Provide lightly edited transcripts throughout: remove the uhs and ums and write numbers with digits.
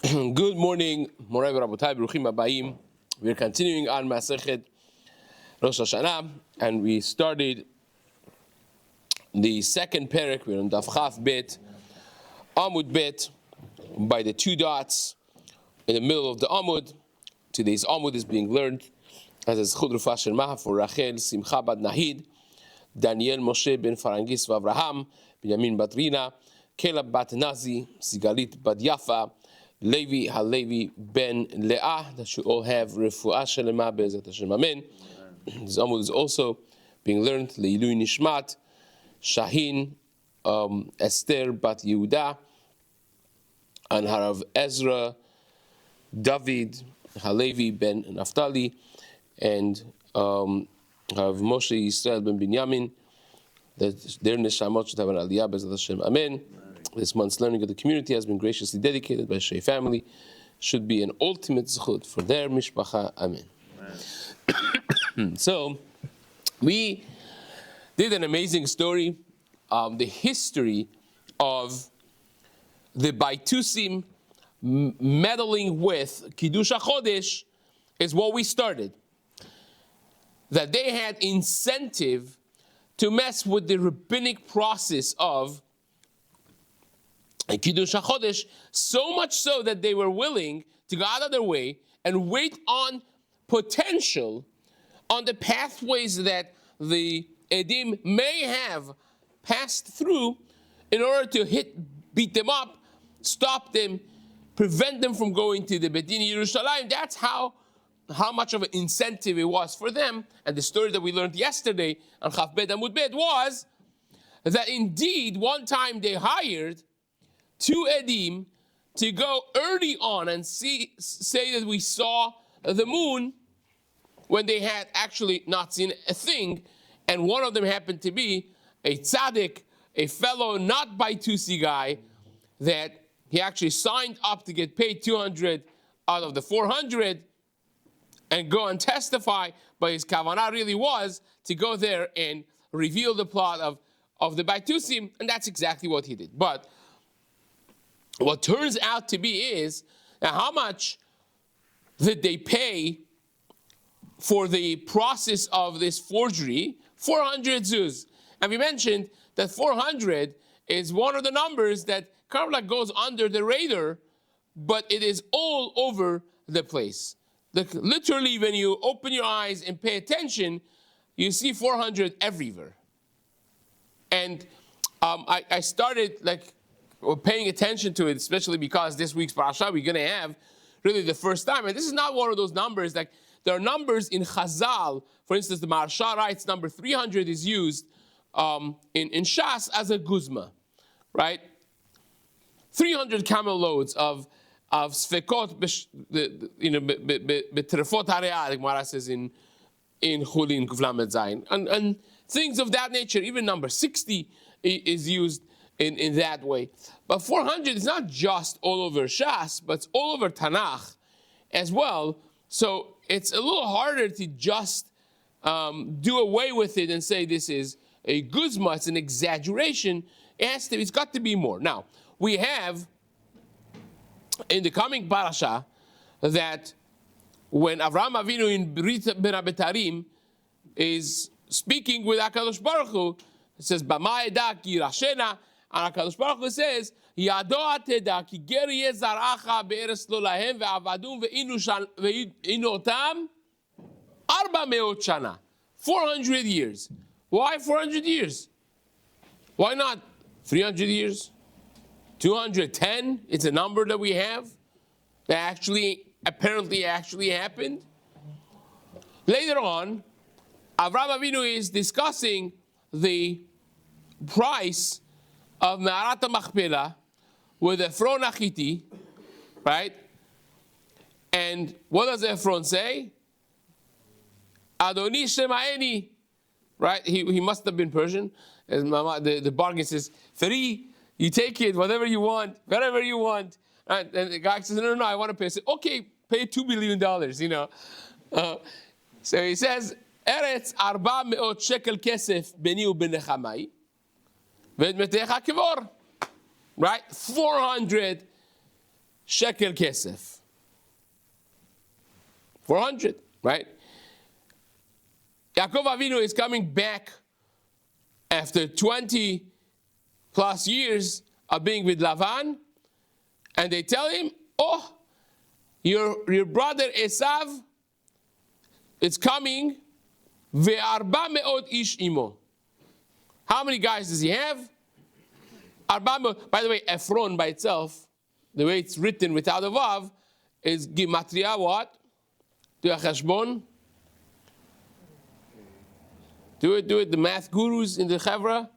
Good morning, Moray Rabotai, Bruchim Abayim. We're continuing on Masechet Rosh Hashanah, and we started the second parak. We're on Daf Chaf Bet, Amud Bet, by the two dots in the middle of the Amud. Today's Amud is being learned as a Zchut Rufa Shel Maha for Rachel Simcha Bad Nahid, Daniel Moshe Ben Farangis Vavraham, Binyamin Bat Rina, Caleb Bat Nazi, Sigalit Bat Yafa, Levi Halevi Ben Leah, that should all have Refuah Shelema Be'ezrat Hashem. Amen. This Amud is also being learned Leilui Nishmat, Shahin, Esther Bat Yehuda, and Harav Ezra, David Halevi Ben Naftali, and Harav Moshe Yisrael Ben Binyamin, that their neshamot should have an aliyah Be'ezrat Hashem. Amen. This month's learning of the community has been graciously dedicated by Shei family. Should be an ultimate zchut for their mishpacha. Amen. So, we did an amazing story, the history of the Baitusim meddling with Kiddush HaChodesh is what we started. That they had incentive to mess with the rabbinic process of Kiddush HaChodesh, so much so that they were willing to go out of their way and wait on potential, on the pathways that the Edim may have passed through in order to beat them up, stop them, prevent them from going to the Beit Din Yerushalayim. That's how much of an incentive it was for them. And the story that we learned yesterday on Chaf Bet Amud Bet was that indeed one time they hired two Edim to go early on and say that we saw the moon when they had actually not seen a thing, and one of them happened to be a tzaddik, a fellow not Baitusi guy, that he actually signed up to get paid 200 out of the 400 and go and testify, but his kavanah really was to go there and reveal the plot of the Baitusim, and that's exactly what he did. But what turns out to be is, now how much did they pay for the process of this forgery? 400 zuz. And we mentioned that 400 is one of the numbers that kind of like goes under the radar, but it is all over the place. Literally, when you open your eyes and pay attention, you see 400 everywhere. And I started paying attention to it, especially because this week's parasha we're going to have really the first time. And this is not one of those numbers, like there are numbers in Chazal. For instance, the Maharsha writes number 300 is used in Shas as a guzma, right? 300 camel loads of sfekot, betrefot hareah, like Gemara says in Chulin Kuflamet Zayin, and things of that nature. Even number 60 is used in that way. But 400 is not just all over Shas, but it's all over Tanakh as well. So it's a little harder to just do away with it and say this is a guzma, it's an exaggeration. It's got to be more. Now, we have in the coming parasha that when Avraham Avinu in Brit Ben Abetarim is speaking with HaKadosh Baruch Hu, it says, Bama eda ki rashena, and HaKadosh Baruch Hu says, Yado ateda ki ger yeh zaracha be'eretz lo lahem ve'avadum ve'inu otam 400 shana. 400 years. Why 400 years? Why not 300 years? 210? It's a number that we have that apparently happened. Later on, Avraham Avinu is discussing the price of Me'arat HaMachpelah with Ephron Achiti, right? And what does Ephron say? Adoni Shema'eni, right? He must have been Persian. As the bargain says, free, you take it, whatever you want, whatever you want. Right? And the guy says, no, I want to pay. I say, okay, pay $2 billion, So he says, Eretz 400 shekel kesef beni ubenechamai, ve'et metecha kivor. Right? 400 shekel kesef. 400, right? Yaakov Avinu is coming back after 20 plus years of being with Lavan, and they tell him, oh, your brother Esav is coming, ve'arba me'ot ish imo. How many guys does he have? By the way, Ephron by itself, the way it's written without a vav, is Gimatria what? Do a cheshbon. Do it, the math gurus in the Chevra.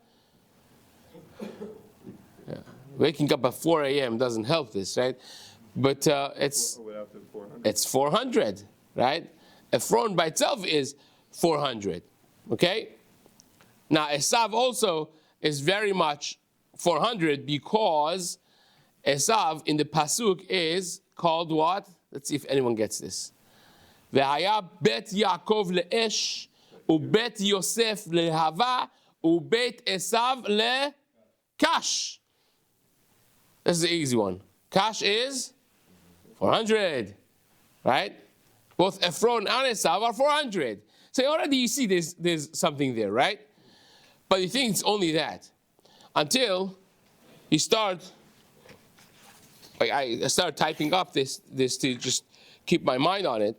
Yeah. Waking up at 4 a.m. doesn't help this, right? But it's 400, right? Ephron by itself is 400, okay? Now, Esav also is very much 400 because Esav in the Pasuk is called what? Let's see if anyone gets this. Ve'haya bet Yaakov le'esh, u'bet Yosef le'hava, u'bet Esav le'kash. This is the easy one. Kash is 400, right? Both Ephron and Esav are 400. So already you see there's something there, right? But you think it's only that. Until you start, like I started typing up this to just keep my mind on it.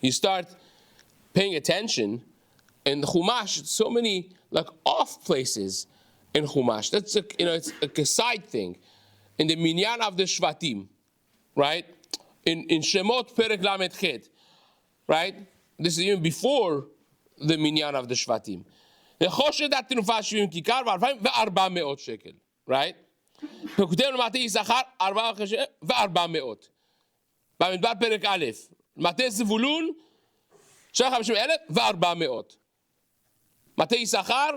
You start paying attention in the Chumash, so many like off places in Chumash. That's it's a side thing. In the Minyan of the Shvatim, right? In Shemot Perek Lamed Chet, right? This is even before the Minyan of the Shvatim. Nechoshet HaTenufa 70 kikar ו400 shekel, right? וכותב למטה יששכר 400 במדבר פרק א', מטה זבולון 50,000 ו400. מטה יששכר,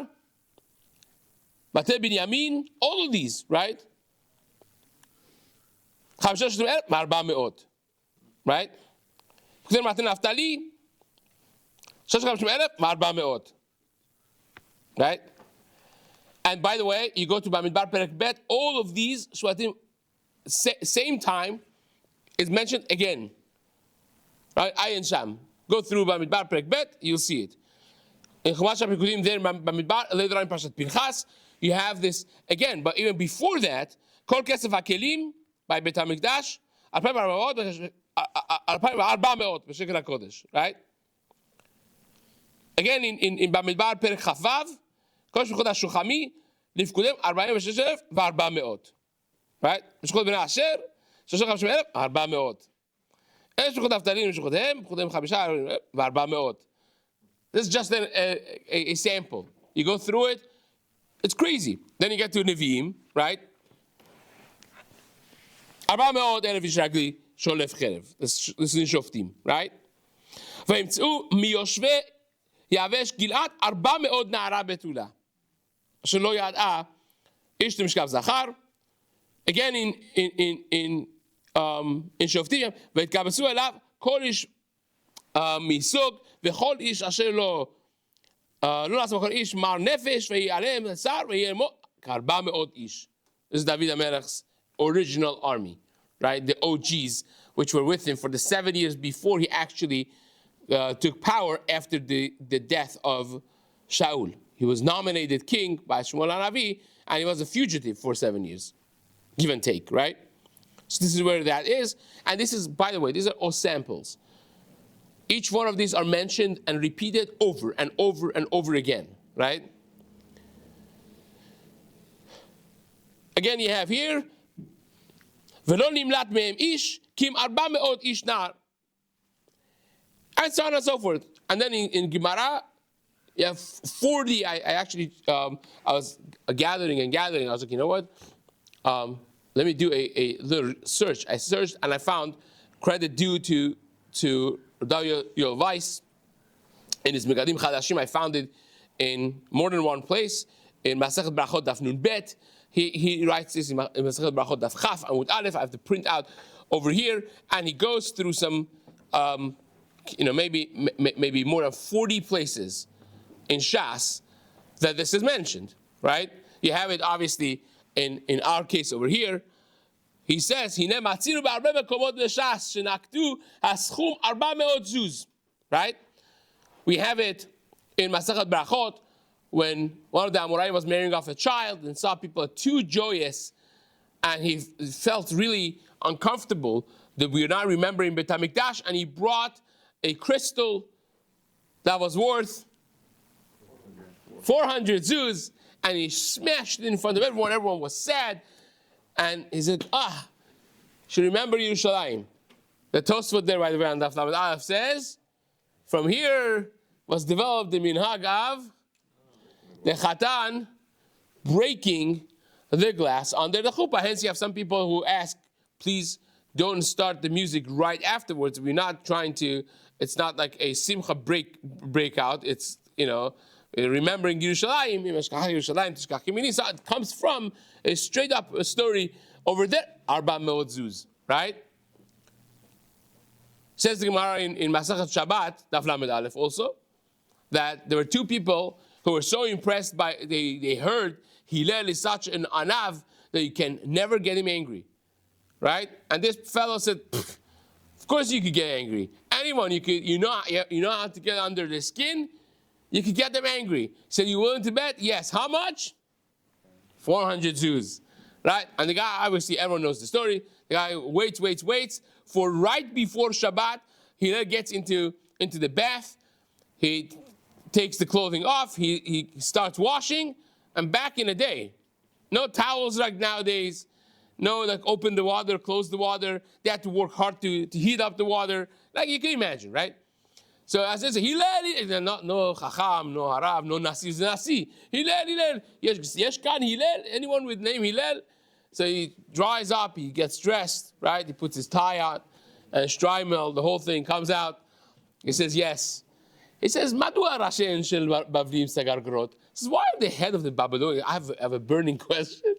מטה בנימין, all of these, right? 15,000 ו400, right? כותב למטה נפתלי 50,000 ו400. Right? And by the way, you go to Bamidbar Perek Bet, all of these Shvatim, same time, is mentioned again. Right? Ayin Sham. Go through Bamidbar Perek Bet, you'll see it. In Chumash HaPikudim there, Bamidbar, later on in Parashat Pinchas, you have this again. But even before that, Kol Kesef HaKelim, by Beit HaMikdash, 2,400 בשקל הקודש. Right? Again, in Bamidbar Perek Chavav, כל משפחות השוחמי, לפקודם 46,400. Right? משפחות בני אשר, 35,400. אלה משפחות נפתלי למשפחותיהם, משפחותיהם 5,400. This is just a sample. You go through it, it's crazy. Then you get to Nevi'im, right? 400,000 איש רגלי שולף חרב. This is in שופטים, right? וימצאו מיושבי יבש גלעד 400 נערה בתולה. שלא ידעה איש למשכב זכר. Again in שופטים, והתקבצו אליו כל איש מסוג, וכל איש אשר לא נעשה כל איש מר נפש, ויהיה עליהם שר, ויהיה מות, כ400 איש. This is David HaMelech's original army, right? The OGs, which were with him for the 7 years before he actually took power after the death of Shaul. He was nominated king by Shmuel HaNavi, and he was a fugitive for 7 years. Give and take, right? So this is where that is. And this is, by the way, these are all samples. Each one of these are mentioned and repeated over and over and over again, right? Again, you have here, ולא נמלט מהם איש, כי אם 400 איש נער. And so on and so forth. And then in Gemara, you have 40. I actually, I was gathering. I was like, you know what? Let me do a little search. I searched and I found credit due to Rabbi Yoel Weiss in his Megadim Chadashim. I found it in more than one place. In Masechet Brachot Daf Nun Bet, he writes this in Masechet Brachot Daf Chaf Amud Aleph. I have to print out over here, and he goes through some, maybe more than 40 places in Shas that this is mentioned, right? You have it obviously in our case over here, he says, "Hine matzinu be'arbe mekomot b'shas shenaktu haschum 400 zuz." Right? We have it in Masachat Brachot when one of the Amoraim was marrying off a child and saw people too joyous, and he felt really uncomfortable that we are not remembering Beit HaMikdash, and he brought a crystal that was worth 400 zuz, and he smashed it in front of everyone. Everyone was sad, and he said, should remember Yerushalayim. The Tosfot there, by the way, on Daf Lamed Aleph says, from here was developed the minhag of the Chatan breaking the glass under the chuppah. Hence, you have some people who ask, please don't start the music right afterwards. We're not trying to, it's not like a simcha breakout. It's, remembering Yerushalayim, so it comes from a straight up story over there, Arba Me'od Zuz, right? Says the Gemara in Masachat Shabbat, Daf Lamed Aleph also, that there were two people who were so impressed by, they heard Hillel is such an anav that you can never get him angry, right? And this fellow said, of course you could get angry. Anyone, you know how to get under the skin, you could get them angry. He said, you willing to bet? Yes. How much? 400 zuz, right? And the guy, obviously everyone knows the story. The guy waits, for right before Shabbat, he then gets into the bath, he takes the clothing off, he starts washing, and back in the day, no towels like nowadays, no like open the water, close the water, they had to work hard to heat up the water, like you can imagine, right? So as I said, Hillel, no Chacham, no Harav, no Nasi, Hillel, Yesh kan Hillel, anyone with name Hillel? So he dries up, he gets dressed, right? He puts his tie on, and Streimel, the whole thing comes out. He says, yes. He says, Madua Rashen shel Bavlim Sagar Grot. He says, why are the head of the Babylonians? I have a burning question.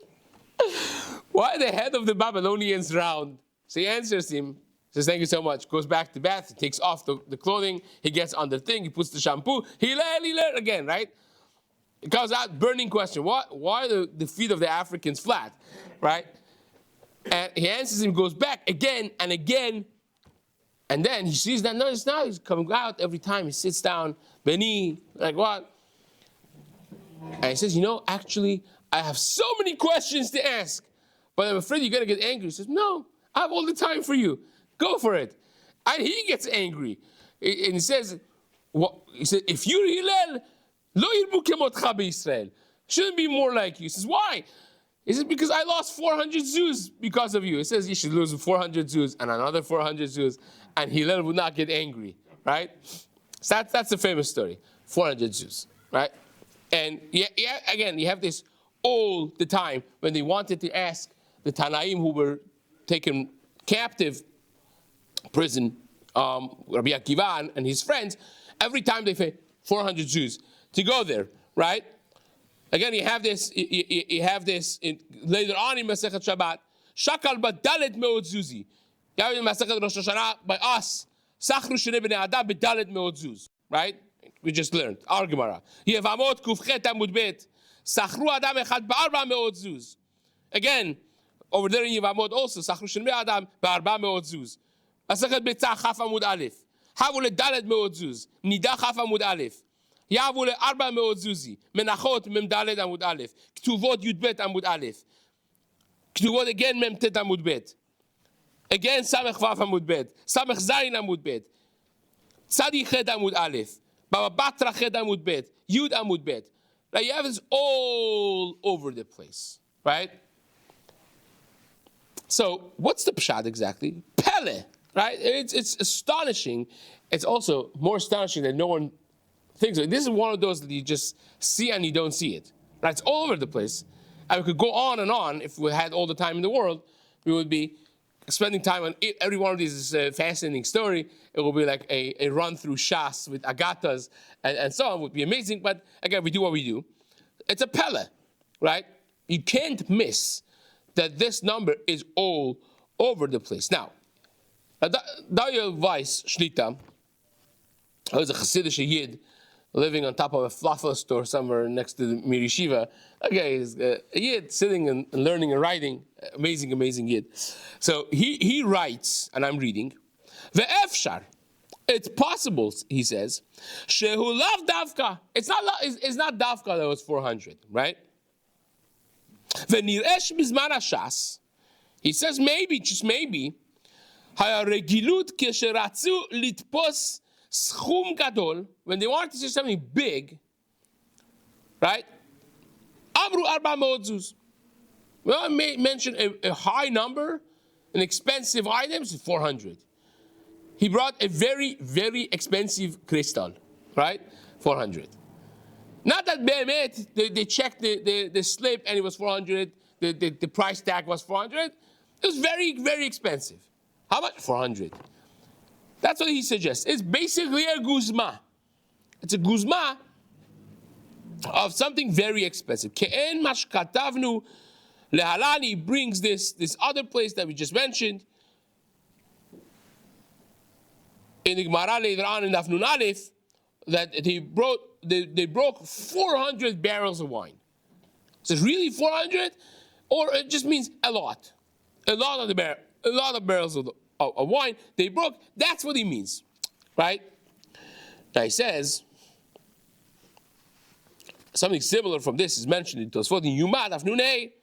Why are the head of the Babylonians round? So he answers him, says, thank you so much. Goes back to bath, he takes off the clothing, he gets on the thing, he puts the shampoo, Hillel again, right? It comes out, burning question. Why are the feet of the Africans flat, right? And he answers him, goes back again and again, and then he sees that, notice now he's coming out every time he sits down, Beni, like what? And he says, actually, I have so many questions to ask, but I'm afraid you're going to get angry. He says, no, I have all the time for you. Go for it. And he gets angry. And he says, if you're Hillel, lo yirbu kemotcha b'Yisrael. Shouldn't be more like you. He says, why? He says, because I lost 400 zuz because of you. He says, you should lose 400 zuz and another 400 zuz, and Hillel would not get angry, right? So that's the famous story, 400 zuz, right? And again, you have this all the time when they wanted to ask the Tanaim who were taken captive, prison, Rabbi Akiva and his friends, every time they say 400 Jews to go there, right? Again, you have this later on in Masechet Shabbat. Shakal b'dalet me'od zuzi. You have in Masechet Rosh Hashanah by us. Sachru shnei bnei adam b'dalet me'od zuz. Right? We just learned. Our Gemara. Yevamot kufchet amud bet. Sachru adam echad b'arba me'od zuz. Again, over there in Yevamot also. Sachru shnei adam b'arba me'od zuz. Masechet Betzah chaf amud aleph. Havu ledalet me'od zuz. Nida chaf amud aleph. Yavu le-400 zuzi. Menachot mem dalet amud aleph. Ktuvot yudbet amud aleph. Ktuvot again mem tet amud bet. Again samech vav amud bet. Samech zayin amud bet. Tzadi chet amud aleph. Baba batra chet amud bet. Yud amud bet. Right, you have this all over the place, right? So what's the pshat exactly? Pele, right? It's astonishing. It's also more astonishing that no one thinks of it. This is one of those that you just see and you don't see it. Right? It's all over the place. And we could go on and on. If we had all the time in the world, we would be spending time on it. Every one of these is a fascinating story. It will be like a run through Shas with Agatas and so on. It would be amazing. But again, we do what we do. It's a Pele, right? You can't miss that this number is all over the place. Now, Daniel Weiss Shlita, who is a Hasidic Yid, living on top of a falafel store somewhere next to the Mir Yeshiva. Okay, he's a Yid sitting and learning and writing. Amazing, amazing Yid. So he writes, and I'm reading, Ve'efshar. It's possible, he says, Shehu lav davka. It's not davka that was 400, right? Ve'niresh bizman hashas. He says maybe, just maybe, ha'regilut kesheratzu litpos schum gadol, when they wanted to say something big, right? Amru arba ma'od. Well, I may mention a high number, an expensive item, 400. He brought a very, very expensive crystal, right? 400. Not that behemet, they checked the slip and it was 400, the price tag was 400. It was very, very expensive. How much? 400. That's what he suggests. It's basically a guzma. It's a guzma of something very expensive. Ke'en mashkatavnu lehalani brings this other place that we just mentioned. In the Gemara later on in Daf Nun Aleph, that they broke 400 barrels of wine. So it's really 400, or it just means a lot of barrels of wine they broke. That's what he means, right? Now he says something similar from this is mentioned in Tosfot in Yuma Daf Nun Hey.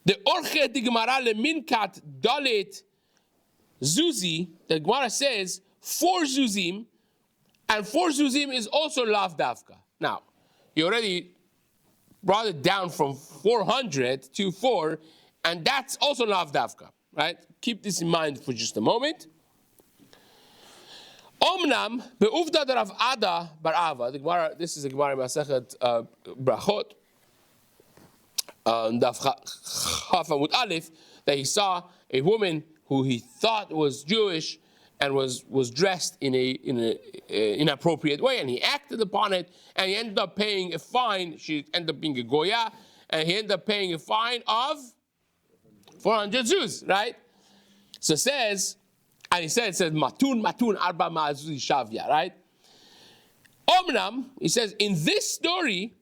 The Orchet the Gemara leminkat dalet Zuzi, the Gemara says 4 Zuzim, and 4 Zuzim is also lav davka. Now, you already brought it down from 400 to 4, and that's also lav davka, right? Keep this in mind for just a moment. Omnam be'uvda Rav Ada bar Ava. The Gemara, this is a Gemara Masechet Brachot, Daf Chaf Amud Aleph, that he saw a woman who he thought was Jewish and was dressed in an inappropriate way, and he acted upon it, and he ended up paying a fine. She ended up being a goya, and he ended up paying a fine of 400 zuz, right? So it says, and he says matun arba ma'azuz shavya, right? Omnam, he says, in this story,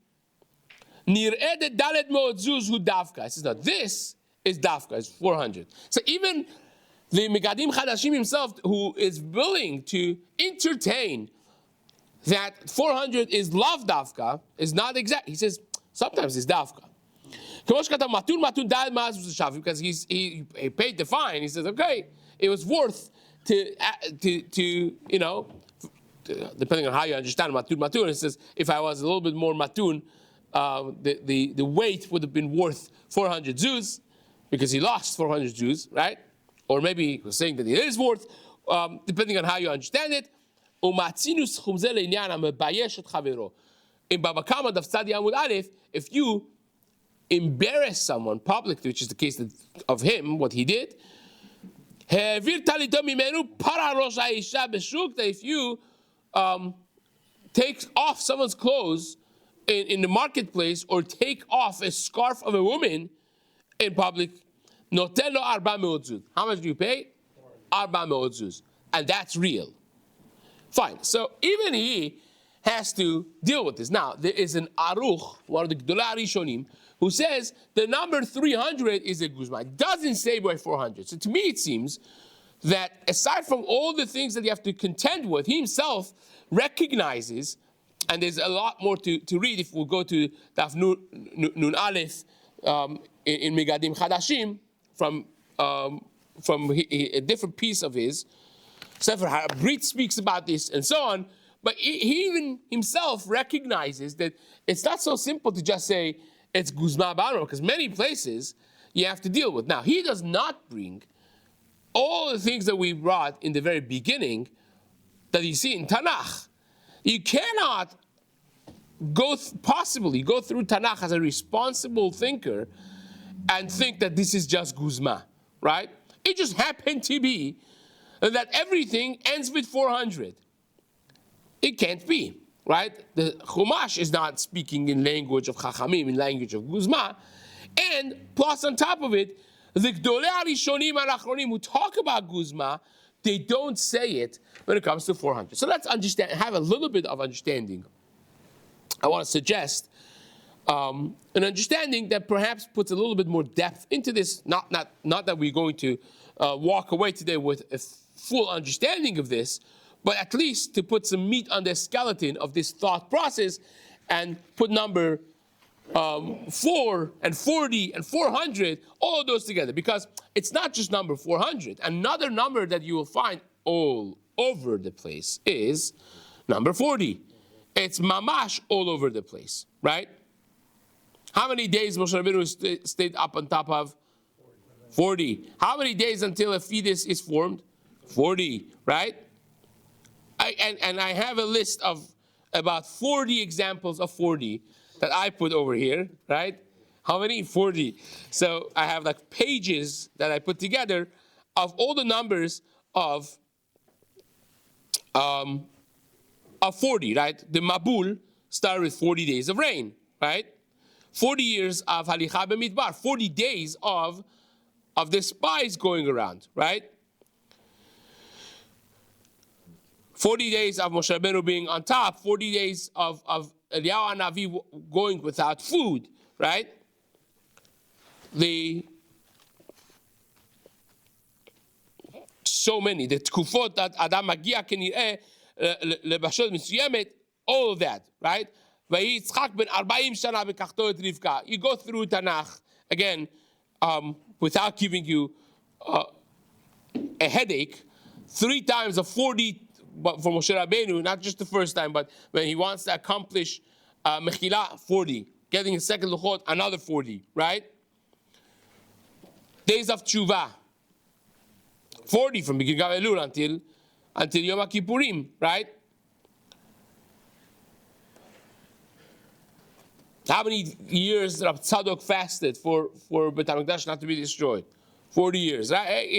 nir'eh de dalet mo'od zuz hu davka. He says, no, this is davka, it's 400. So even the Megadim Chadashim himself, who is willing to entertain that 400 is lav davka, is not exact. He says, sometimes it's davka. Because he paid the fine. He says, okay, it was worth to depending on how you understand matun. It says, if I was a little bit more matun, the weight would have been worth 400 zuz, because he lost 400 Jews, right? Or maybe he was saying that it is worth, depending on how you understand it. In Baba Kama Daf Tzadi Amud Aleph, if you embarrass someone publicly, which is the case of him, what he did, that if you take off someone's clothes in the marketplace, or take off a scarf of a woman in public, notelo arba me'od. How much do you pay? Arba me'od. And that's real. Fine. So even he has to deal with this. Now, there is an Aruch, one of the Gdolei Rishonim, who says the number 300 is a guzma. It doesn't say by 400. So to me it seems that aside from all the things that you have to contend with, he himself recognizes, and there's a lot more to read if we'll go to Daf Nun Aleph, in Megadim Chadashim, from a different piece of his. Sefer HaBrit speaks about this and so on, but he even himself recognizes that it's not so simple to just say it's Guzma B'Amra, because many places you have to deal with. Now, he does not bring all the things that we brought in the very beginning that you see in Tanakh. You cannot possibly go through Tanakh as a responsible thinker and think that this is just Guzma, right? It just happened to be that everything ends with 400. It can't be, right? The Chumash is not speaking in language of Chachamim, in language of Guzma. And plus on top of it, the Gdolei Rishonim and Achronim who talk about Guzma they don't say it when it comes to 400. So let's understand, have a little bit of understanding. I want to suggest an understanding that perhaps puts a little bit more depth into this. Not that we're going to walk away today with a full understanding of this, but at least to put some meat on the skeleton of this thought process and put number 4 and 40 and 400, all of those together, because it's not just number 400. Another number that you will find all over the place is number 40. It's mamash all over the place, right? How many days Moshe Rabbeinu stayed up on top of? 40. How many days until a fetus is formed? 40, right? And I have a list of about 40 examples of 40 that I put over here, right? How many? 40. So I have like pages that I put together of all the numbers of 40, right? The Mabul started with 40 days of rain, right? 40 years of Halicha b'Midbar, 40 days of the spies going around, right? 40 days of Moshe Rabbeinu being on top, 40 days of Eliyahu Hanavi going without food, right? So many, the tkufot that Adam Magia Kenireh lebashot Misyemet, all of that, right? You go through Tanakh, again, without giving you a headache, 3 times of 40 but for Moshe Rabbeinu, not just the first time, but when he wants to accomplish Mechila, 40. Getting a second Luchot, another 40, right? Days of Tshuva, 40 from beginning of Elul until Yom Kippurim, right? How many years Rab Tzadok fasted for Beit HaMikdash not to be destroyed? 40 years, right?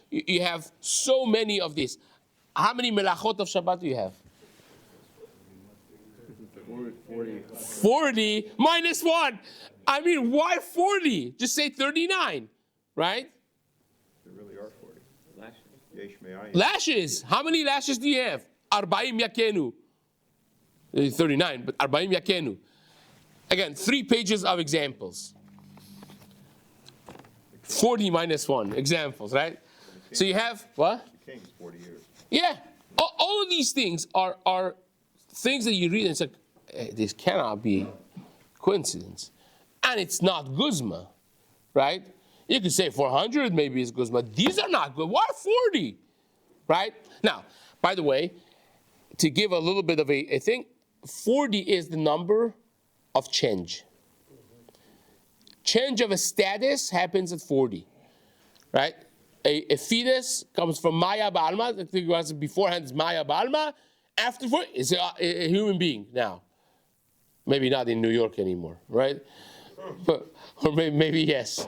You have so many of these. How many melachot of Shabbat do you have? 40 minus 1. I mean, why 40? Just say 39, right? There really are 40. Lashes. How many lashes do you have? 40 yakenu. 39, but 40 yakenu. Again, 3 pages of examples. 40 minus 1 examples, right? So you have, what? The king's 40 years. Yeah, all of these things are things that you read and it's like, this cannot be coincidence. And it's not Guzma, right? You could say 400 maybe is Guzma. These are not good. Why 40? Right? Now, by the way, to give a little bit of a thing, 40 is the number of change. Change of a status happens at 40, right? A fetus comes from Maya Ba'alma. I think it was beforehand is Maya Ba'alma. After 40 is a human being now. Maybe not in New York anymore, right? But, or maybe yes.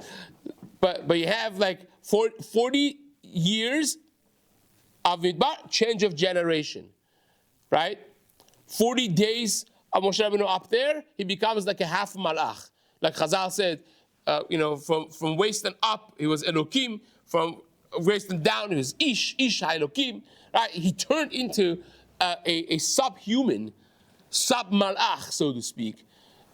But you have like 40 years of Midbar, change of generation, right? 40 days of Moshe Rabbeinu up there, he becomes like a half malach. Like Chazal said, from waist and up, he was Elokim. From waist and down, he was Ish Elokim. Right? He turned into a subhuman, sub-malach, so to speak,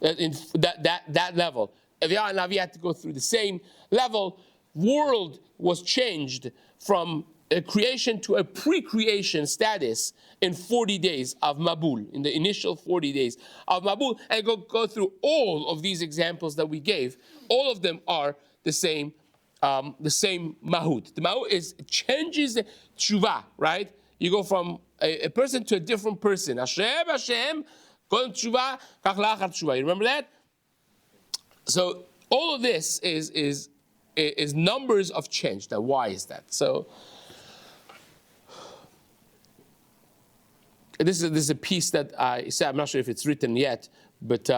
in that level. Eliyahu Hanavi had to go through the same level. World was changed from a creation to a pre-creation status in 40 days of Mabul, in the initial 40 days of Mabul, and go through all of these examples that we gave. All of them are the same mahut. The mahut changes the tshuva, right? You go from a person to a different person. Hashem, kol tshuva, kach lachar tshuva. You remember that? So all of this is numbers of change. Now, why is that? So this is a piece that I said. I'm not sure if it's written yet, but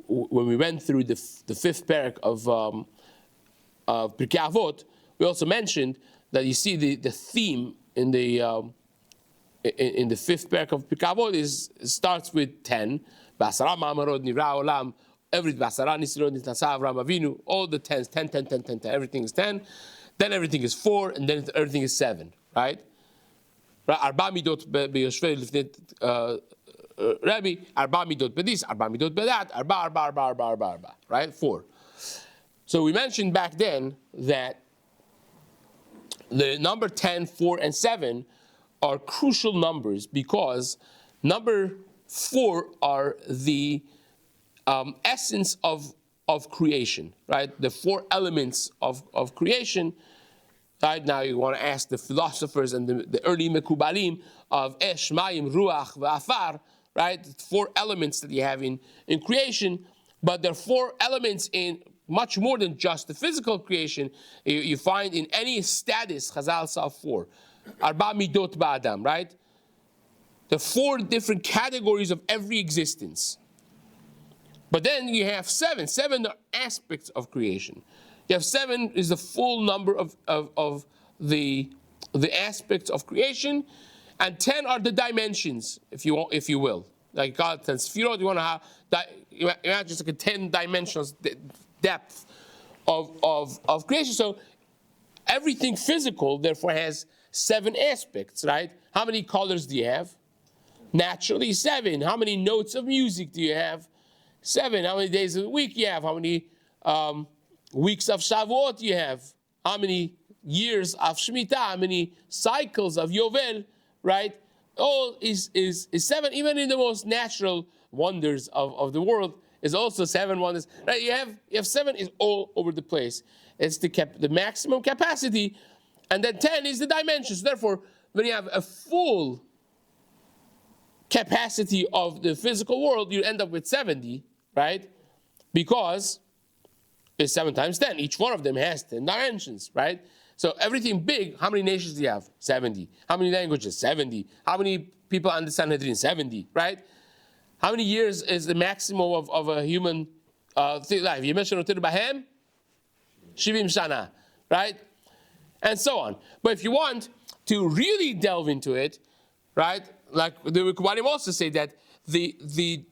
when we went through the 5th parak of Pirkei Avot, we also mentioned that you see the theme in the 5th parak of Pirkei Avot starts with 10. Basara ma'amarot nivra olam. Every basara nisrod nitnasa Avram Avinu. All the 10s, 10. Everything is 10. Then everything is 4, and then everything is 7. Right? Arba midot beyoshvei lifnei Rabbi, arba midot bedis, arba midot bedat, arba, right? 4. So we mentioned back then that the number 10, 4, and 7 are crucial numbers because number 4 are the essence of creation, right? The 4 elements of creation. Right now, you want to ask the philosophers and the early Mekubalim of Esh, Mayim, Ruach, V'afar, right? 4 elements that you have in creation, but there are 4 elements in much more than just the physical creation. You find in any status, Chazal saw 4. Arba midot ba'adam, right? The 4 different categories of every existence. But then you have 7. 7 are aspects of creation. You have 7 is the full number of the aspects of creation, and 10 are the dimensions, if you will. Like God 10 sfirot, you want to have imagine just like a 10 dimensional depth of creation. So everything physical therefore has 7 aspects, right? How many colors do you have? Naturally 7. How many notes of music do you have? 7. How many days of the week you have? How many weeks of Shavuot you have? How many years of Shemitah? How many cycles of Yovel? Right? All is 7. Even in the most natural wonders of the world is also 7 wonders. Right? You have 7 is all over the place. It's the maximum capacity, and then 10 is the dimensions. Therefore, when you have a full capacity of the physical world, you end up with 70, right? Because it's 7 times 10. Each one of them has 10 dimensions, right? So everything big, how many nations do you have? 70. How many languages? 70. How many people understand Sanhedrin? 70, right? How many years is the maximum of a human life? Yemei shenotir bahem, 70 shana, right? And so on. But if you want to really delve into it, right? Like the Mekubalim also say that the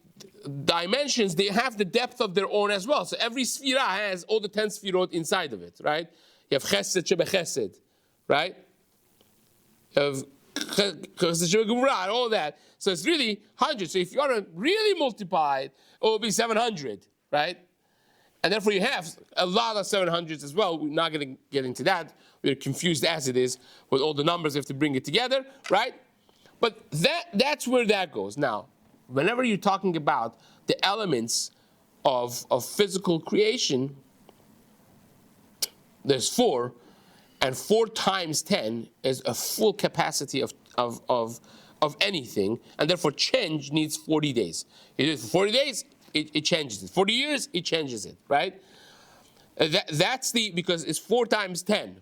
dimensions, they have the depth of their own as well. So every sphira has all the 10 sphirot inside of it, right? You have chesed shebechesed, right? You have chesed shebegvura, all that. So it's really 100. So if you want to really multiply it, it will be 700, right? And therefore you have a lot of 700s as well. We're not going to get into that. We're confused as it is with all the numbers. We have to bring it together, right? But that's where that goes. Now, whenever you're talking about the elements of physical creation, there's 4, and 4 times 10 is a full capacity of anything, and therefore change needs 40 days. It is 40 days, it changes it. 40 years, it changes it, right? That's because it's 4 times 10.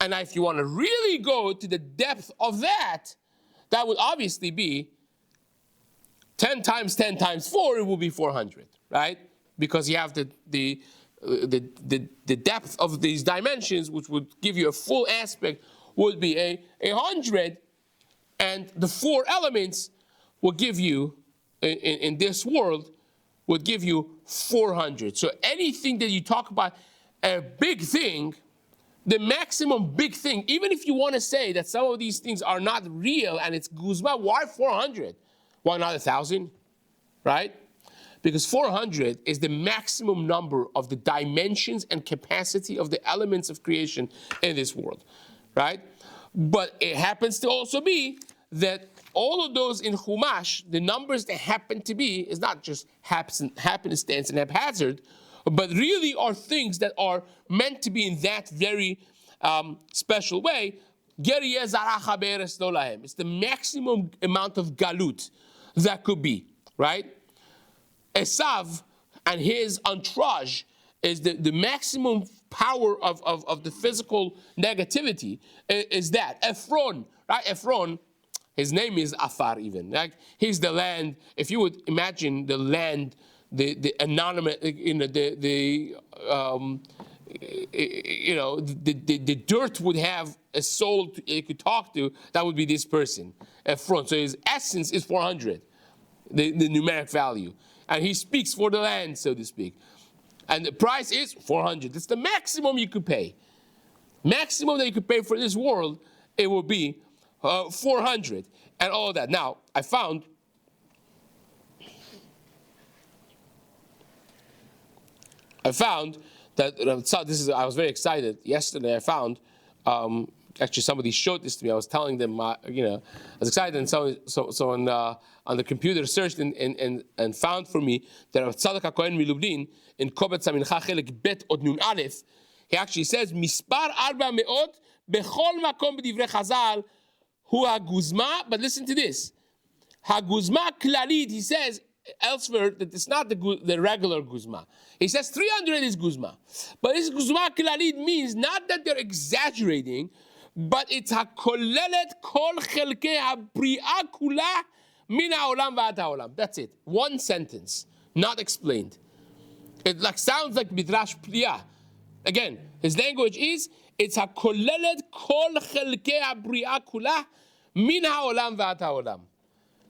And if you want to really go to the depth of that, that would obviously be 10 times 10 times 4, it will be 400, right? Because you have the depth of these dimensions, which would give you a full aspect, would be 100, and the 4 elements will give you, in this world, would give you 400. So anything that you talk about, a big thing, the maximum big thing, even if you want to say that some of these things are not real and it's guzma, why 400? Why not 1,000? Right? Because 400 is the maximum number of the dimensions and capacity of the elements of creation in this world. Right? But it happens to also be that all of those in Chumash, the numbers that happen to be, is not just happenstance and haphazard, but really are things that are meant to be in that very special way. It's the maximum amount of galut that could be, right? Esav and his entourage is the maximum power of the physical negativity is that. Ephron, right? Ephron, his name is Afar even. Like he's the land. If you would imagine the land, the anonymous, the dirt would have a soul it could talk to. That would be this person, Ephron. So his essence is 400, the numeric value, and he speaks for the land, so to speak. And the price is 400. It's the maximum you could pay. Maximum that you could pay for this world, it will be 400, and all of that. Now, I found that I was very excited. Yesterday I found, actually somebody showed this to me. I was telling them, I was excited, and someone on the computer searched and found for me that Tzadok HaKohen Milubdin in Kobetz HaMincha Chelek Bet Od Nun Aleph, he actually says, Mispar 400 bechol makom b'divrei Chazal hu haguzma, but listen to this. Haguzma klalit, he says elsewhere that it's not the regular guzma. He says 300 is guzma. But this guzma klalit means not that they're exaggerating, but it's hakolelet kol chelkei habri'a kula min ha'olam v'ad ha'olam. That's it. One sentence, not explained. It sounds like midrash priya. Again, his language is, it's hakolelet kol chelkei habri'a kula min ha'olam v'ad ha'olam.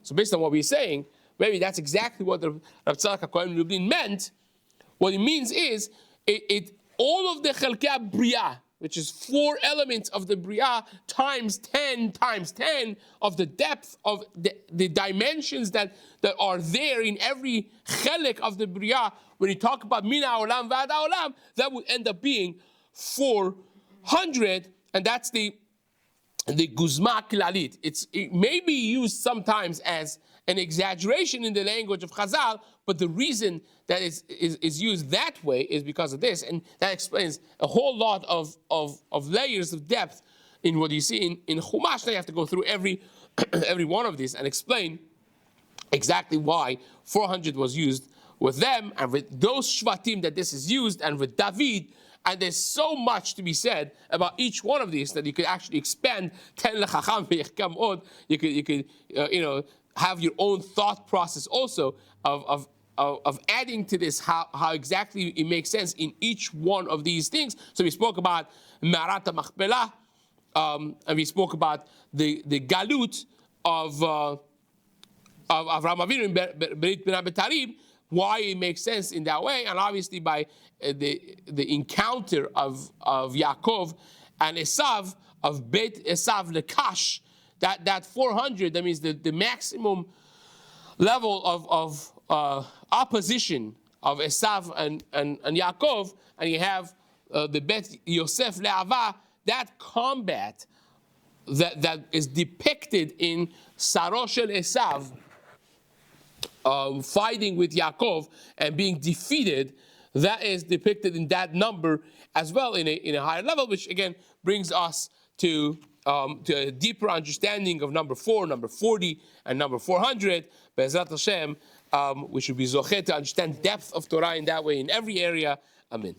So based on what we're saying, maybe that's exactly what the Rav Tzadok HaKohen Milubdin meant. What it means is, all of the chelkei briya, which is 4 elements of the briya, times 10 of the depth of the dimensions that are there in every chelek of the briya. When you talk about min ha'olam v'ad ha'olam, that would end up being 400, and that's the guzma klalit. It may be used sometimes as an exaggeration in the language of Chazal, but the reason that is used that way is because of this, and that explains a whole lot of layers of depth in what you see in Chumash. Now you have to go through every one of these and explain exactly why 400 was used with them, and with those shvatim that this is used, and with David. And there's so much to be said about each one of these that you could actually expand. You could have your own thought process also of adding to this how exactly it makes sense in each one of these things. So we spoke about Ma'arat HaMachpelah, and we spoke about the galut of Avraham Avinu in Beit Din, why it makes sense in that way, and obviously by the encounter of Yaakov and Esav, of Beit Esav Lekash, that 400, that means the maximum level of opposition of Esav and Yaakov, and you have the Bet Yosef Le'ava, that combat that is depicted in Saro Shel Esav, fighting with Yaakov and being defeated, that is depicted in that number as well in a higher level, which again brings us to a deeper understanding of number 4, number 40, and number 400. Be'ezrat Hashem, we should be zochet to understand depth of Torah in that way in every area. Amen.